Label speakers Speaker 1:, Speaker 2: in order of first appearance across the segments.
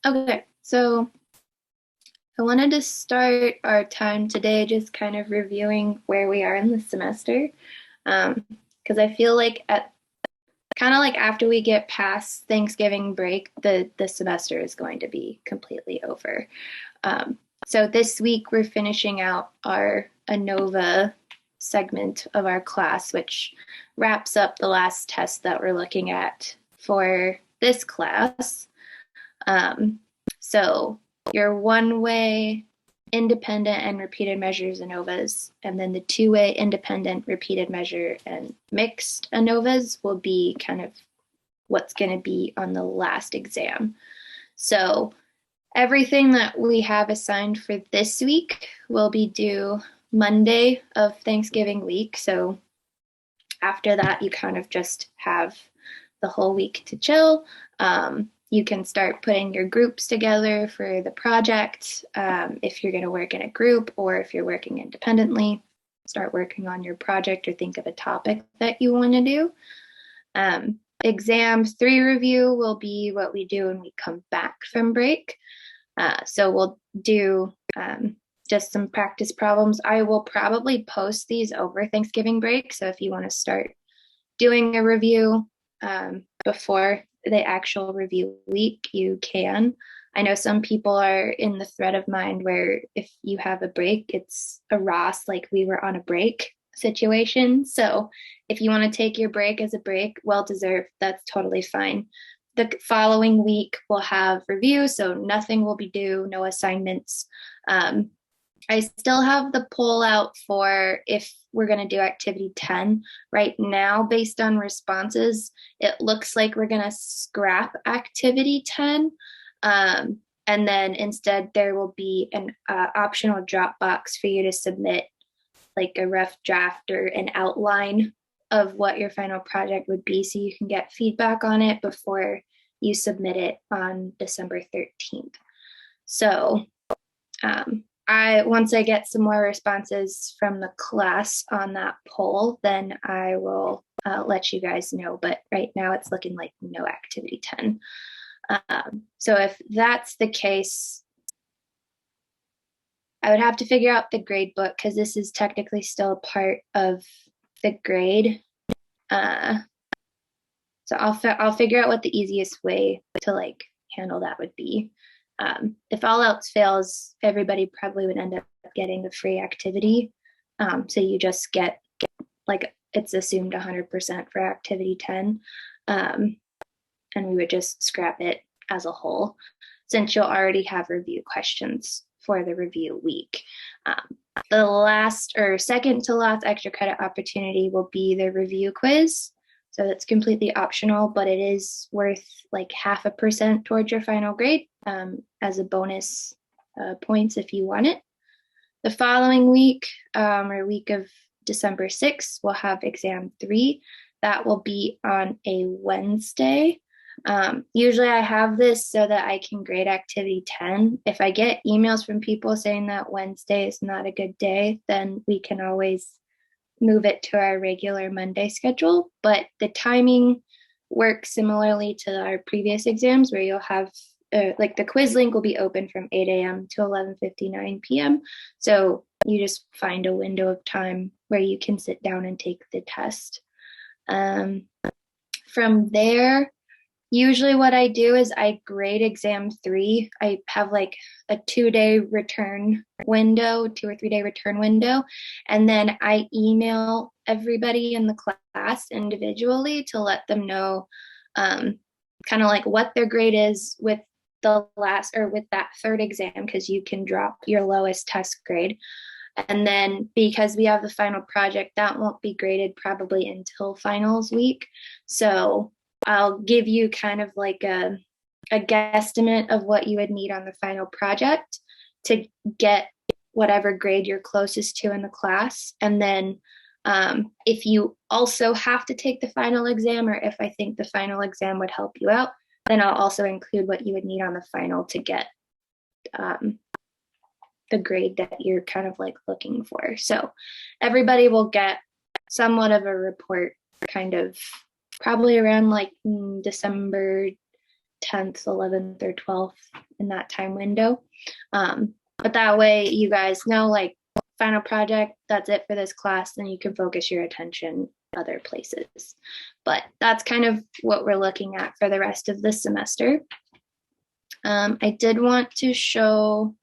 Speaker 1: Okay, so I wanted to start our time today just kind of reviewing where we are in the semester. Because I feel like at kind of like after we get past Thanksgiving break, the semester is going to be completely over. So this week we're finishing out our ANOVA segment of our class, which wraps up the last test that we're looking at for this class. Um, so your one-way independent and repeated measures ANOVAs, and then the two-way independent repeated measure and mixed ANOVAs will be kind of what's going to be on the last exam. So everything that we have assigned for this week will be due Monday of Thanksgiving week. So after that, you kind of just have the whole week to chill. You can start putting your groups together for the project if you're going to work in a group, or if you're working independently, start working on your project or think of a topic that you want to do. Exam 3 review will be what we do when we come back from break. So we'll do just some practice problems. I will probably post these over Thanksgiving break. So if you want to start doing a review before the actual review week, you can. I know some people are in the thread of mind where if you have a break, it's a Ross, like we were on a break situation. So if you want to take your break as a break, well deserved, that's totally fine. The following week we'll have review, so nothing will be due, no assignments. I still have the poll out for if we're going to do activity 10. Right now, based on responses, it looks like we're going to scrap activity 10. And then instead, there will be an optional Dropbox for you to submit like a rough draft or an outline of what your final project would be, so you can get feedback on it before you submit it on December 13th. So once I get some more responses from the class on that poll, then I will let you guys know. But right now it's looking like no activity 10. So if that's the case, I would have to figure out the grade book, because this is technically still a part of the grade. So I'll figure out what the easiest way to like handle that would be. If all else fails, everybody probably would end up getting the free activity. So you just get like it's assumed 100% for activity 10. And we would just scrap it as a whole, since you'll already have review questions for the review week. The last or second to last extra credit opportunity will be the review quiz. So it's completely optional, but it is worth like 0.5% towards your final grade as a bonus points if you want it. The following week, or week of December 6th, we'll have exam 3. That will be on a Wednesday. Usually I have this so that I can grade activity 10. If I get emails from people saying that Wednesday is not a good day, then we can always move it to our regular Monday schedule. But the timing works similarly to our previous exams, where you'll have like the quiz link will be open from 8 a.m. to 11:59 p.m. So you just find a window of time where you can sit down and take the test. From there, usually what I do is I grade exam 3. I have like a 2-day return window, 2 or 3-day return window. And then I email everybody in the class individually to let them know kind of like what their grade is with the last or with that third exam, because you can drop your lowest test grade. And then because we have the final project, that won't be graded probably until finals week. So I'll give you kind of like a guesstimate of what you would need on the final project to get whatever grade you're closest to in the class. And then if you also have to take the final exam, or if I think the final exam would help you out, then I'll also include what you would need on the final to get the grade that you're kind of like looking for. So everybody will get somewhat of a report kind of probably around like December 10th, 11th, or 12th in that time window. But that way you guys know, like, final project, that's it for this class, then you can focus your attention other places. But that's kind of what we're looking at for the rest of this semester. I did want to show,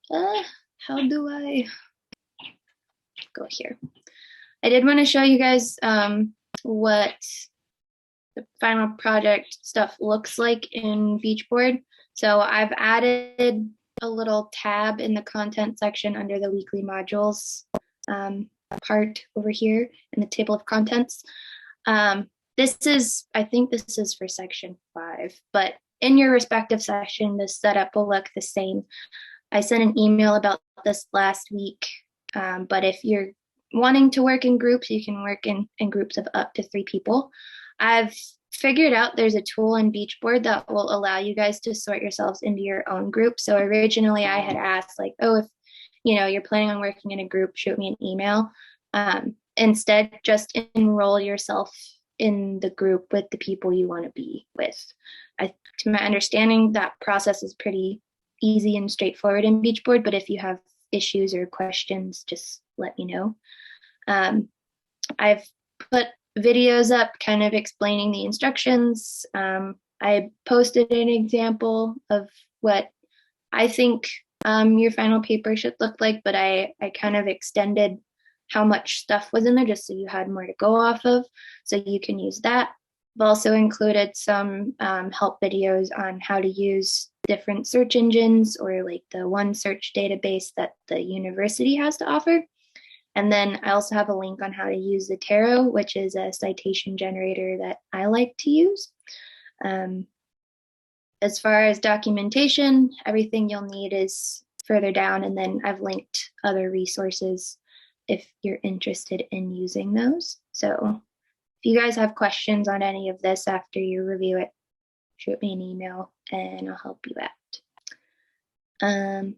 Speaker 1: how do I go here? I did want to show you guys what the final project stuff looks like in Beachboard. So I've added a little tab in the content section under the weekly modules part over here in the table of contents. This is, I think this is for section 5, but in your respective section, the setup will look the same. I sent an email about this last week, but if you're wanting to work in groups, you can work in groups of up to 3 people. I've figured out there's a tool in Beachboard that will allow you guys to sort yourselves into your own group. So originally I had asked, like, oh, if you're planning on working in a group, shoot me an email. Instead, just enroll yourself in the group with the people you want to be with. To my understanding, that process is pretty easy and straightforward in Beachboard, but if you have issues or questions, just let me know. I've put videos up kind of explaining the instructions. I posted an example of what I think your final paper should look like, but I kind of extended how much stuff was in there just so you had more to go off of, so you can use that. I've also included some help videos on how to use different search engines, or like the one search database that the university has to offer. And then I also have a link on how to use the Tarot, which is a citation generator that I like to use. As far as documentation, everything you'll need is further down, and then I've linked other resources if you're interested in using those. So if you guys have questions on any of this after you review it, shoot me an email and I'll help you out.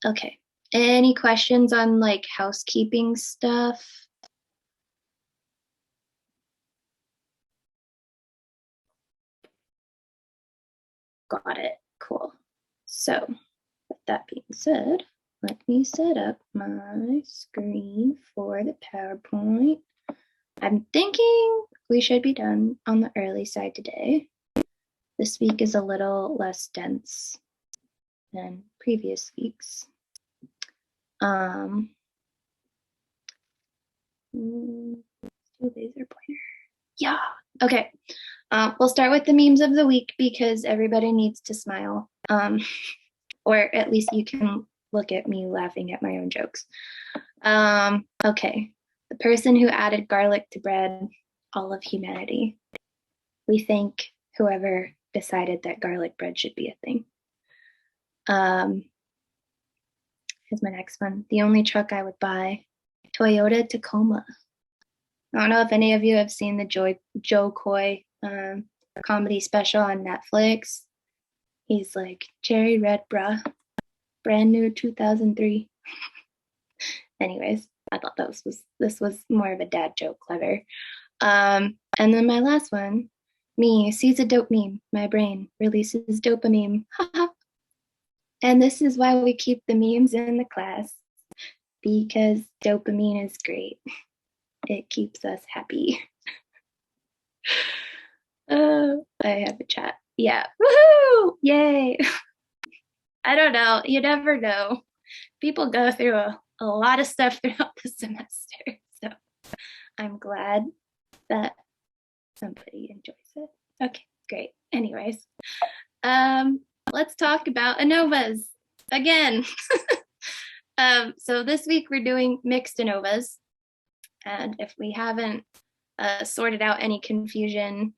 Speaker 1: Okay. Any questions on like housekeeping stuff? Got it. Cool. So with that being said, let me set up my screen for the PowerPoint. I'm thinking we should be done on the early side today. This week is a little less dense than previous weeks. Laser pointer. Yeah. Okay. We'll start with the memes of the week because everybody needs to smile. Or at least you can look at me laughing at my own jokes. Okay. The person who added garlic to bread, all of humanity. We thank whoever decided that garlic bread should be a thing. Here's my next one. The only truck I would buy, Toyota Tacoma. I don't know if any of you have seen the Joe Coy comedy special on Netflix. He's like, cherry red bruh, brand new 2003. Anyways, I thought this was more of a dad joke, clever. And then my last one, me sees a dope meme, my brain releases dopamine. And this is why we keep the memes in the class, because dopamine is great. It keeps us happy. I have a chat. Yeah. Woohoo! Yay! I don't know. You never know. People go through a lot of stuff throughout the semester. So I'm glad that somebody enjoys it. Okay, great. Anyways, let's talk about ANOVAs again. So this week we're doing mixed ANOVAs. And if we haven't sorted out any confusion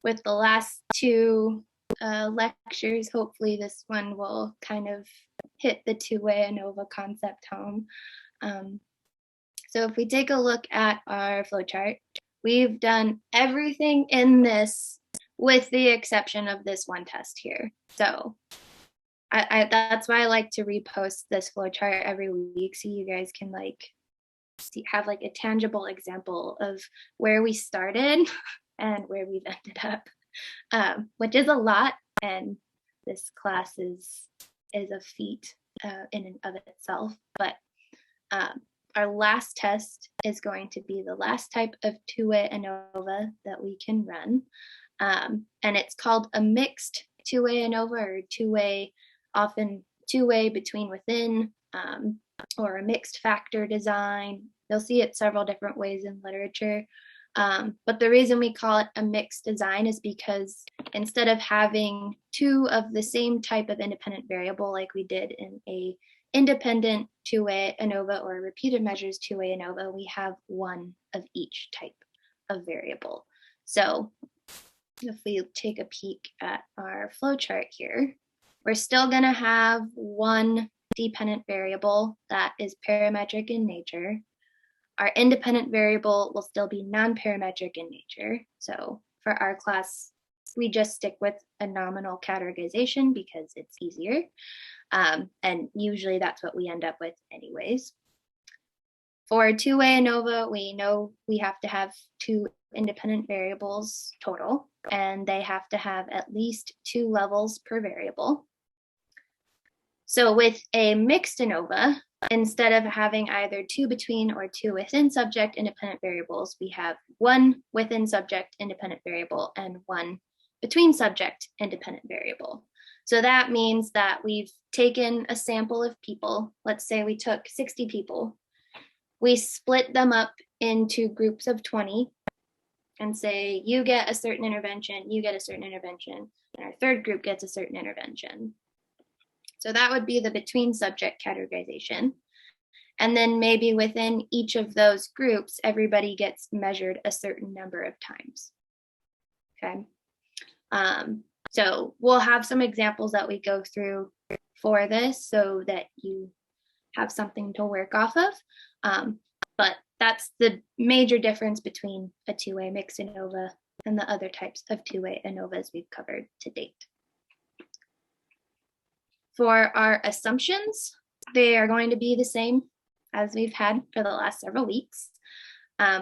Speaker 1: with the last 2 lectures, hopefully this one will kind of hit the two-way ANOVA concept home. So if we take a look at our flowchart, we've done everything in this with the exception of this one test here. So that's why I like to repost this flowchart every week so you guys can like have like a tangible example of where we started and where we've ended up, which is a lot. And this class is a feat in and of itself, but our last test is going to be the last type of two-way ANOVA that we can run. And it's called a mixed two-way ANOVA, or two-way, often two-way between within, or a mixed factor design. You'll see it several different ways in literature. But the reason we call it a mixed design is because instead of having two of the same type of independent variable like we did in a independent two-way ANOVA or repeated measures two-way ANOVA, we have one of each type of variable. So if we take a peek at our flowchart here, we're still going to have one dependent variable that is parametric in nature. Our independent variable will still be non-parametric in nature. So for our class, we just stick with a nominal categorization because it's easier. And usually that's what we end up with anyways. For a two-way ANOVA, we know we have to have two independent variables total, and they have to have at least two levels per variable. So with a mixed ANOVA, instead of having either two between or two within subject independent variables, we have one within subject independent variable and one between subject independent variable. So that means that we've taken a sample of people. Let's say we took 60 people. We split them up into groups of 20 and say, you get a certain intervention, you get a certain intervention, and our third group gets a certain intervention. So that would be the between subject categorization. And then maybe within each of those groups, everybody gets measured a certain number of times. Okay. So we'll have some examples that we go through for this so that you have something to work off of. But that's the major difference between a two-way mixed ANOVA and the other types of two-way ANOVAs we've covered to date. For our assumptions, they are going to be the same as we've had for the last several weeks,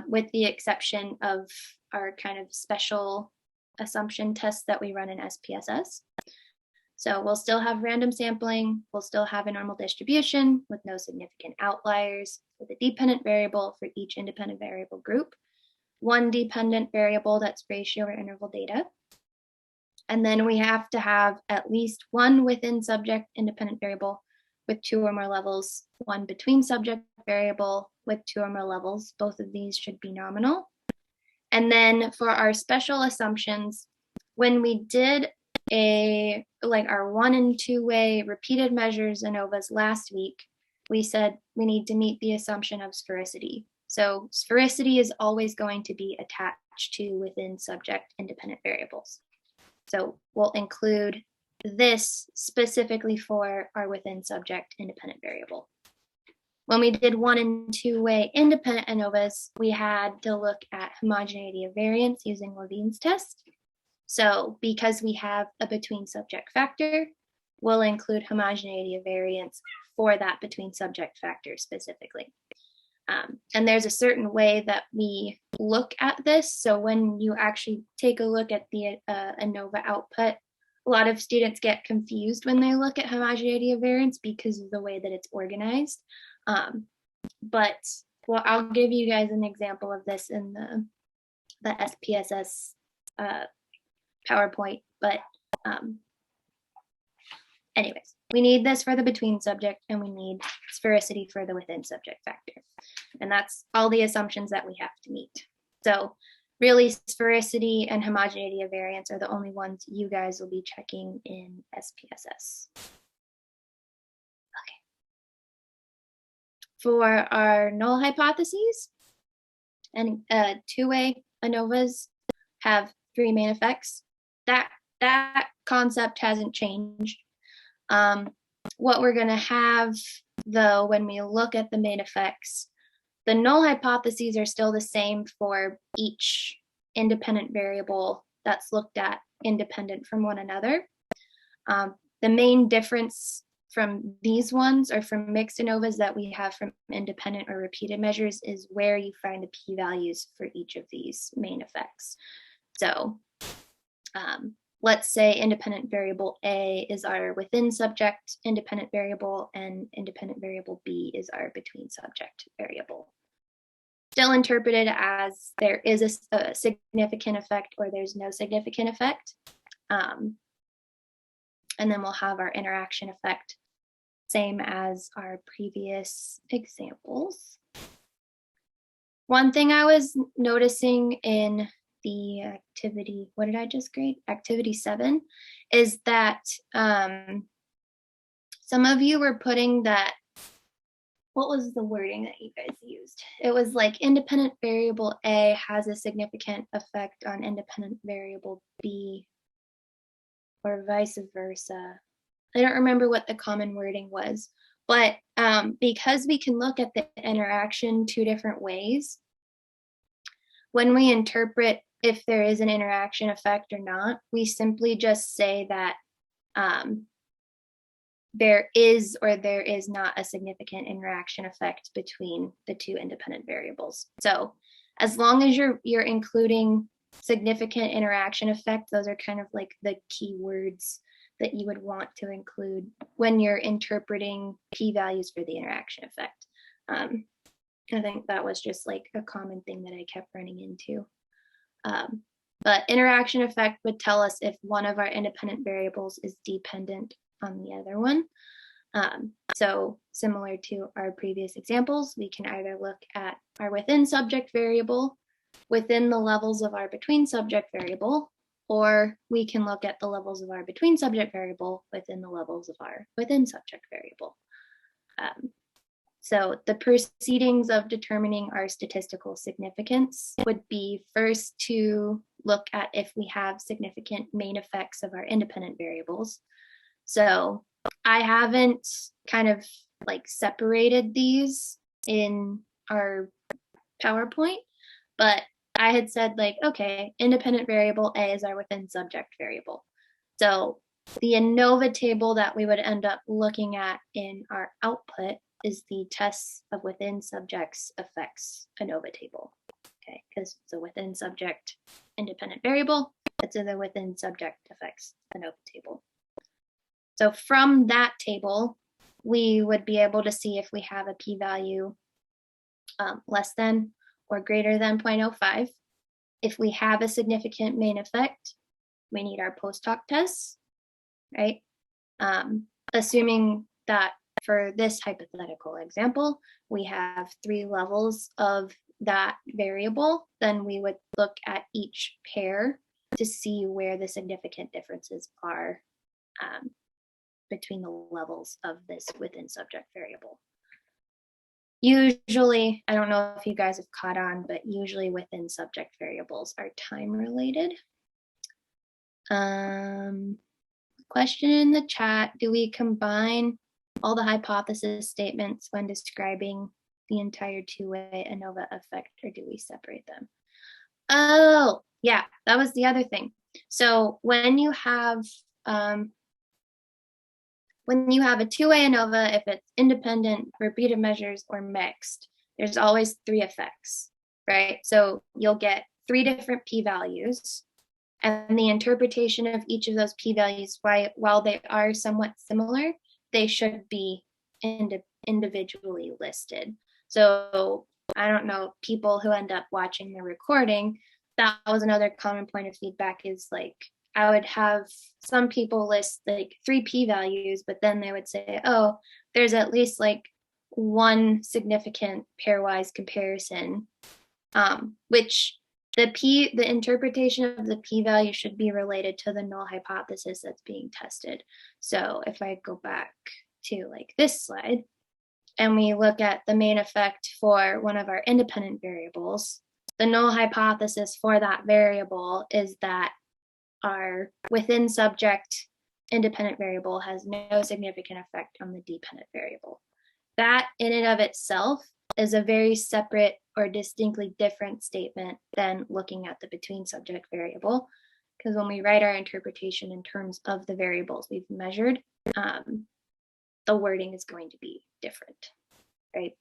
Speaker 1: with the exception of our kind of special assumption tests that we run in SPSS. So we'll still have random sampling, we'll still have a normal distribution with no significant outliers, with a dependent variable for each independent variable group, one dependent variable that's ratio or interval data. And then we have to have at least one within subject independent variable with two or more levels, one between subject variable with two or more levels. Both of these should be nominal. And then for our special assumptions, when we did our 1 and 2-way repeated measures ANOVAs last week, we said we need to meet the assumption of sphericity. So sphericity is always going to be attached to within subject independent variables. So we'll include this specifically for our within subject independent variable. When we did 1 and 2-way independent ANOVAs, we had to look at homogeneity of variance using Levene's test. So because we have a between subject factor, we'll include homogeneity of variance for that between subject factor specifically. And there's a certain way that we look at this. So when you actually take a look at the ANOVA output, a lot of students get confused when they look at homogeneity of variance because of the way that it's organized. But well, I'll give you guys an example of this in the SPSS PowerPoint. But anyways, we need this for the between subject and we need sphericity for the within subject factor. And that's all the assumptions that we have to meet. So really sphericity and homogeneity of variance are the only ones you guys will be checking in SPSS. Okay. For our null hypotheses, and two-way ANOVAs have three main effects. That concept hasn't changed. What we're going to have, though, when we look at the main effects, the null hypotheses are still the same for each independent variable that's looked at independent from one another. The main difference from these ones or from mixed ANOVAs that we have from independent or repeated measures is where you find the p-values for each of these main effects. So let's say independent variable A is our within subject independent variable, and independent variable B is our between subject variable. Still interpreted as there is a significant effect or there's no significant effect. And then we'll have our interaction effect, same as our previous examples. One thing I was noticing in the activity, what did I just grade? Activity 7, is that some of you were putting that, what was the wording that you guys used? It was like independent variable A has a significant effect on independent variable B, or vice versa. I don't remember what the common wording was, but because we can look at the interaction two different ways, when we interpret if there is an interaction effect or not, we simply just say that there is or there is not a significant interaction effect between the two independent variables. So as long as you're including significant interaction effect, those are kind of like the key words that you would want to include when you're interpreting p-values for the interaction effect. I think that was just like a common thing that I kept running into. But interaction effect would tell us if one of our independent variables is dependent on the other one. So similar to our previous examples, we can either look at our within subject variable within the levels of our between subject variable, or we can look at the levels of our between subject variable within the levels of our within subject variable. So the proceedings of determining our statistical significance would be first to look at if we have significant main effects of our independent variables. So I haven't kind of like separated these in our PowerPoint, but I had said like, okay, independent variable A is our within subject variable. So the ANOVA table that we would end up looking at in our output is the tests of within subjects effects ANOVA table. Okay, because it's a within subject independent variable, it's in the within subject effects ANOVA table. So from that table, we would be able to see if we have a p-value less than or greater than 0.05. If we have a significant main effect, we need our post hoc tests, right? Assuming that for this hypothetical example, we have 3 levels of that variable, then we would look at each pair to see where the significant differences are between the levels of this within subject variable. Usually, I don't know if you guys have caught on, but usually within subject variables are time related. Question in the chat, do we combine all the hypothesis statements when describing the entire two-way ANOVA effect, or do we separate them? Oh, yeah, that was the other thing. So when you have a two-way ANOVA, if it's independent, repeated measures, or mixed, there's always 3 effects, right? So you'll get 3 different p-values, and the interpretation of each of those p-values, while they are somewhat similar, they should be individually listed. So I don't know, people who end up watching the recording, that was another common point of feedback, is like, I would have some people list like 3 p-values, but then they would say, oh, there's at least like 1 significant pairwise comparison, which the interpretation of the p-value should be related to the null hypothesis that's being tested. So if I go back to like this slide and we look at the main effect for one of our independent variables, the null hypothesis for that variable is that our within subject independent variable has no significant effect on the dependent variable. That in and of itself is a very separate or distinctly different statement than looking at the between subject variable, because when we write our interpretation in terms of the variables we've measured, the wording is going to be different, right?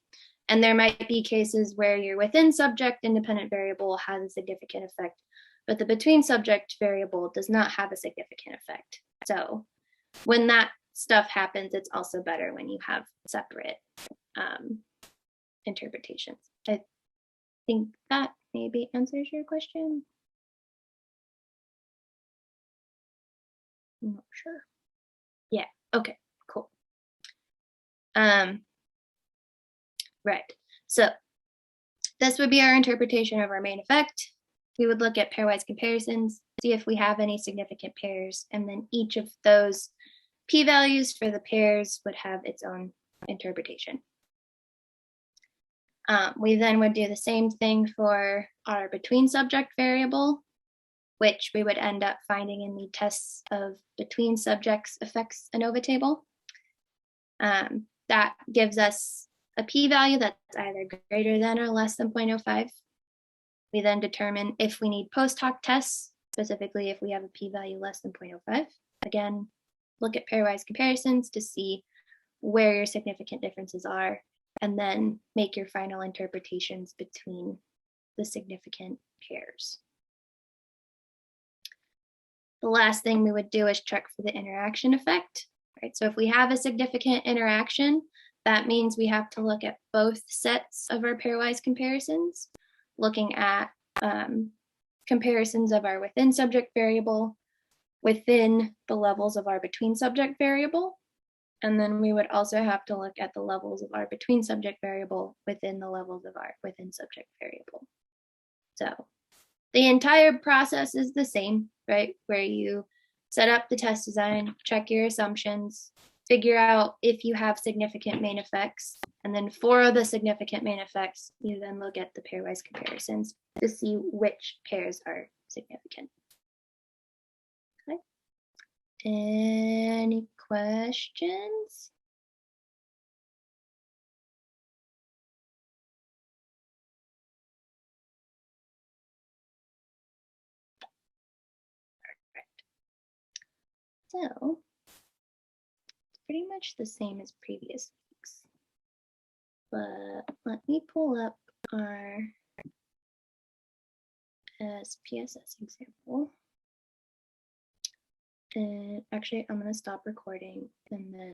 Speaker 1: And there might be cases where your within subject independent variable has a significant effect, but the between subject variable does not have a significant effect. So when that stuff happens, it's also better when you have separate interpretations. I think that maybe answers your question. I'm not sure. Yeah, okay, cool. Right, so this would be our interpretation of our main effect. We would look at pairwise comparisons, see if we have any significant pairs, and then each of those p-values for the pairs would have its own interpretation. We then would do the same thing for our between subject variable, which we would end up finding in the tests of between subjects effects ANOVA table. That gives us a p-value that's either greater than or less than 0.05. We then determine if we need post hoc tests, specifically if we have a p-value less than 0.05. Again, look at pairwise comparisons to see where your significant differences are, and then make your final interpretations between the significant pairs. The last thing we would do is check for the interaction effect. Right? So if we have a significant interaction, that means we have to look at both sets of our pairwise comparisons, looking at comparisons of our within subject variable within the levels of our between subject variable. And then we would also have to look at the levels of our between subject variable within the levels of our within subject variable. So the entire process is the same, right? Where you set up the test design, check your assumptions, figure out if you have significant main effects, and then for the significant main effects, you then look at the pairwise comparisons to see which pairs are significant. Okay. Any questions? So, pretty much the same as previous weeks. But let me pull up our SPSS example. And actually, I'm going to stop recording and then